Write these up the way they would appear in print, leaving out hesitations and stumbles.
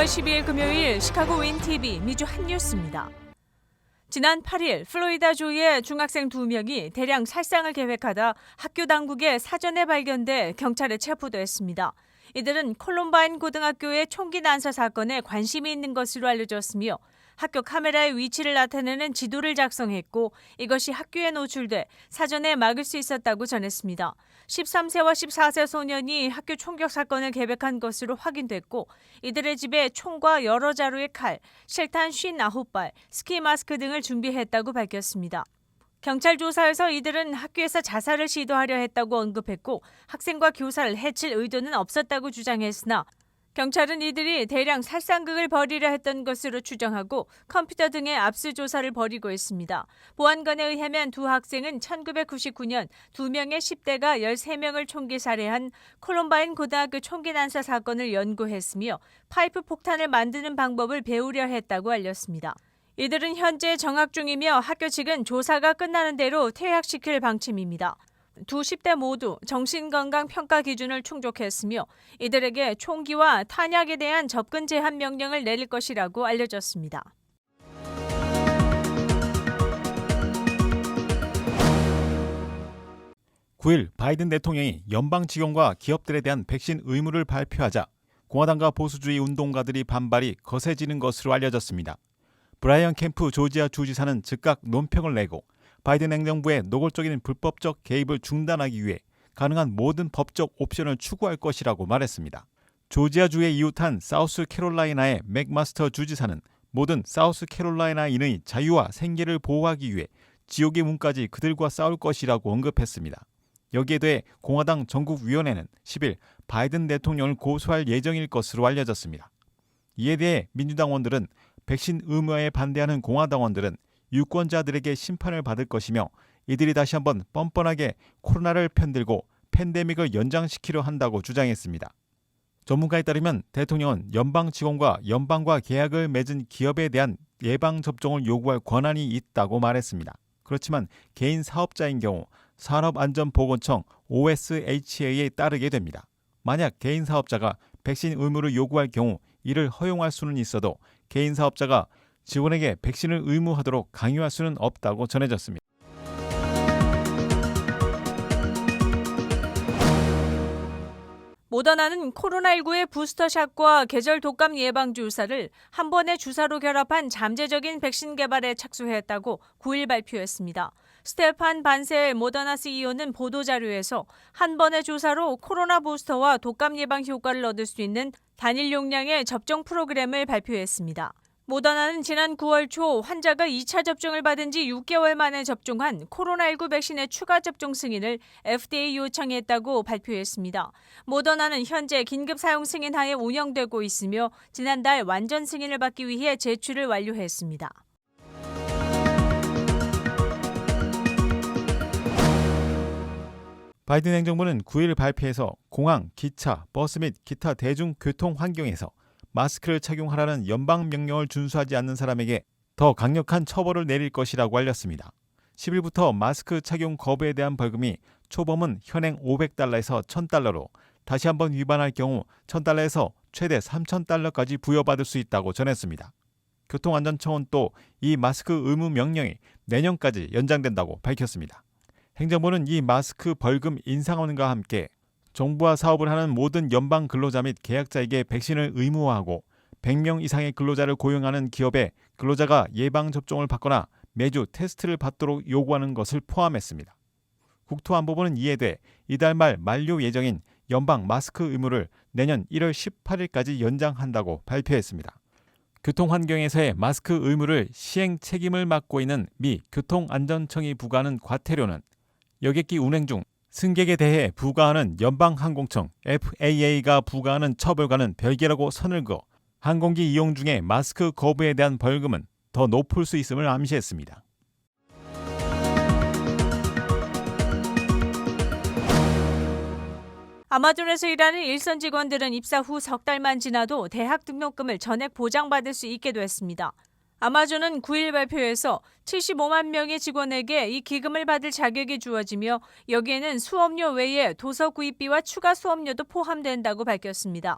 12일 금요일 시카고 윈TV 미주 핫뉴스입니다. 지난 8일 플로리다주의 중학생 2명이 대량 살상을 계획하다 학교 당국에 사전에 발견돼 경찰에 체포됐습니다. 이들은 콜럼바인 고등학교의 총기 난사 사건에 관심이 있는 것으로 알려졌으며 학교 카메라의 위치를 나타내는 지도를 작성했고 이것이 학교에 노출돼 사전에 막을 수 있었다고 전했습니다. 13세와 14세 소년이 학교 총격 사건을 계획한 것으로 확인됐고 이들의 집에 총과 여러 자루의 칼, 실탄 59발, 스키 마스크 등을 준비했다고 밝혔습니다. 경찰 조사에서 이들은 학교에서 자살을 시도하려 했다고 언급했고 학생과 교사를 해칠 의도는 없었다고 주장했으나 경찰은 이들이 대량 살상극을 벌이려 했던 것으로 추정하고 컴퓨터 등의 압수조사를 벌이고 있습니다. 보안관에 의하면 두 학생은 1999년 2명의 10대가 13명을 총기 살해한 콜럼바인 고등학교 총기 난사 사건을 연구했으며 파이프 폭탄을 만드는 방법을 배우려 했다고 알렸습니다. 이들은 현재 정학 중이며 학교 측은 조사가 끝나는 대로 퇴학시킬 방침입니다. 두 10대 모두 정신건강 평가 기준을 충족했으며 이들에게 총기와 탄약에 대한 접근 제한 명령을 내릴 것이라고 알려졌습니다. (9일) 바이든 대통령이 연방 직원과 기업들에 대한 백신 의무를 발표하자 공화당과 보수주의 운동가들이 반발이 거세지는 것으로 알려졌습니다. 브라이언 캠프 조지아 주지사는 즉각 논평을 내고 바이든 행정부의 노골적인 불법적 개입을 중단하기 위해 가능한 모든 법적 옵션을 추구할 것이라고 말했습니다. 조지아주에 이웃한 사우스캐롤라이나의 맥마스터 주지사는 모든 사우스캐롤라이나인의 자유와 생계를 보호하기 위해 지옥의 문까지 그들과 싸울 것이라고 언급했습니다. 여기에 대해 공화당 전국위원회는 10일 바이든 대통령을 고소할 예정일 것으로 알려졌습니다. 이에 대해 민주당원들은 백신 의무화에 반대하는 공화당원들은 유권자들에게 심판을 받을 것이며 이들이 다시 한번 뻔뻔하게 코로나를 편들고 팬데믹을 연장시키려 한다고 주장했습니다. 전문가에 따르면 대통령은 연방 직원과 연방과 계약을 맺은 기업에 대한 예방접종을 요구할 권한이 있다고 말했습니다. 그렇지만 개인 사업자인 경우 산업안전보건청 OSHA에 따르게 됩니다. 만약 개인 사업자가 백신 의무를 요구할 경우 이를 허용할 수는 있어도 개인 사업자가 직원에게 백신을 의무화하도록 강요할 수는 없다고 전해졌습니다. 모더나는 코로나19의 부스터샷과 계절 독감 예방 주사를 한 번의 주사로 결합한 잠재적인 백신 개발에 착수했다고 9일 발표했습니다. 스테판 반셀 모더나 CEO는 보도자료에서 한 번의 주사로 코로나 부스터와 독감 예방 효과를 얻을 수 있는 단일 용량의 접종 프로그램을 발표했습니다. 모더나는 지난 9월 초 환자가 2차 접종을 받은 지 6개월 만에 접종한 코로나19 백신의 추가 접종 승인을 FDA 요청했다고 발표했습니다. 모더나는 현재 긴급 사용 승인하에 운영되고 있으며 지난달 완전 승인을 받기 위해 제출을 완료했습니다. 바이든 행정부는 9일 발표에서 공항, 기차, 버스 및 기타 대중교통 환경에서 마스크를 착용하라는 연방 명령을 준수하지 않는 사람에게 더 강력한 처벌을 내릴 것이라고 알렸습니다. 10일부터 마스크 착용 거부에 대한 벌금이 초범은 현행 $500에서 $1,000로 다시 한번 위반할 경우 $1,000에서 최대 $3,000까지 부여받을 수 있다고 전했습니다. 교통안전청은 또 이 마스크 의무 명령이 내년까지 연장된다고 밝혔습니다. 행정부는 이 마스크 벌금 인상안과 함께 정부와 사업을 하는 모든 연방 근로자 및 계약자에게 백신을 의무화하고 100명 이상의 근로자를 고용하는 기업에 근로자가 예방접종을 받거나 매주 테스트를 받도록 요구하는 것을 포함했습니다. 국토안보부는 이에 대해 이달 말 만료 예정인 연방 마스크 의무를 내년 1월 18일까지 연장한다고 발표했습니다. 교통환경에서의 마스크 의무를 시행 책임을 맡고 있는 미 교통안전청이 부과하는 과태료는 여객기 운행 중 승객에 대해 부과하는 연방항공청 FAA가 부과하는 처벌과는 별개라고 선을 그어 항공기 이용 중에 마스크 거부에 대한 벌금은 더 높을 수 있음을 암시했습니다. 아마존에서 일하는 일선 직원들은 입사 후 석 달만 지나도 대학 등록금을 전액 보장받을 수 있게 됐습니다. 아마존은 9일 발표에서 75만 명의 직원에게 이 기금을 받을 자격이 주어지며 여기에는 수업료 외에 도서 구입비와 추가 수업료도 포함된다고 밝혔습니다.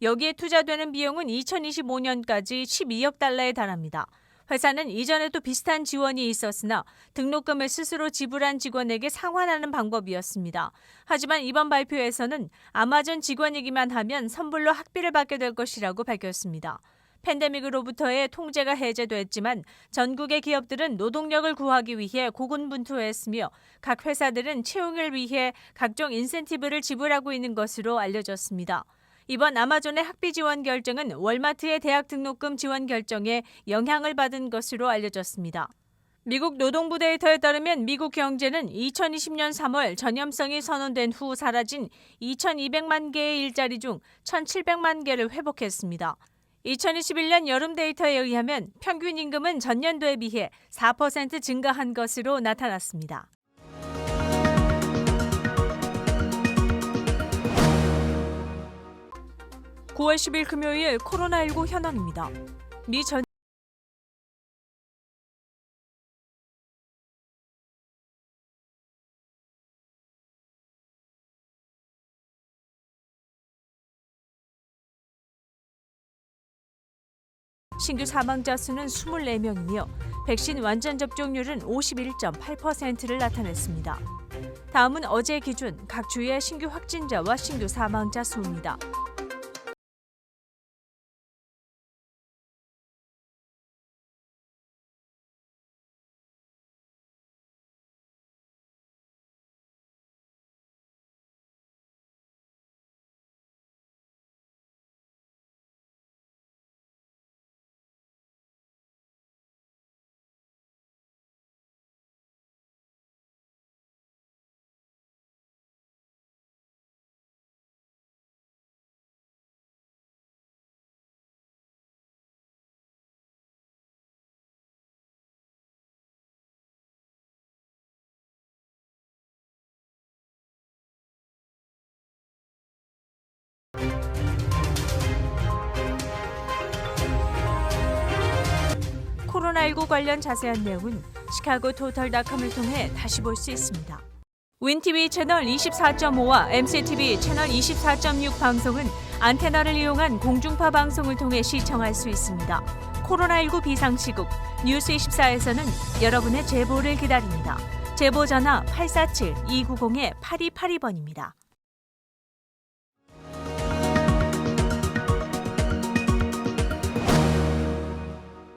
여기에 투자되는 비용은 2025년까지 12억 달러에 달합니다. 회사는 이전에도 비슷한 지원이 있었으나 등록금을 스스로 지불한 직원에게 상환하는 방법이었습니다. 하지만 이번 발표에서는 아마존 직원이기만 하면 선불로 학비를 받게 될 것이라고 밝혔습니다. 팬데믹으로부터의 통제가 해제됐지만 전국의 기업들은 노동력을 구하기 위해 고군분투했으며 각 회사들은 채용을 위해 각종 인센티브를 지불하고 있는 것으로 알려졌습니다. 이번 아마존의 학비 지원 결정은 월마트의 대학 등록금 지원 결정에 영향을 받은 것으로 알려졌습니다. 미국 노동부 데이터에 따르면 미국 경제는 2020년 3월 전염성이 선언된 후 사라진 2,200만 개의 일자리 중 1,700만 개를 회복했습니다. 2021년 여름 데이터에 의하면 평균 임금은 전년도에 비해 4% 증가한 것으로 나타났습니다. (9월 10일) 금요일 코로나19 현황입니다. 미 전 신규 사망자 수는 24명이며 백신 완전 접종률은 51.8%를 나타냈습니다. 다음은 어제 기준 각 주의 신규 확진자와 신규 사망자 수입니다. 코로나19 관련 자세한 내용은 시카고토털닷컴을 통해 다시 볼 수 있습니다. 윈TV 채널 24.5와 MCTV 채널 24.6 방송은 안테나를 이용한 공중파 방송을 통해 시청할 수 있습니다. 코로나19 비상시국 뉴스24에서는 여러분의 제보를 기다립니다. 제보 전화 847-290-8282번입니다.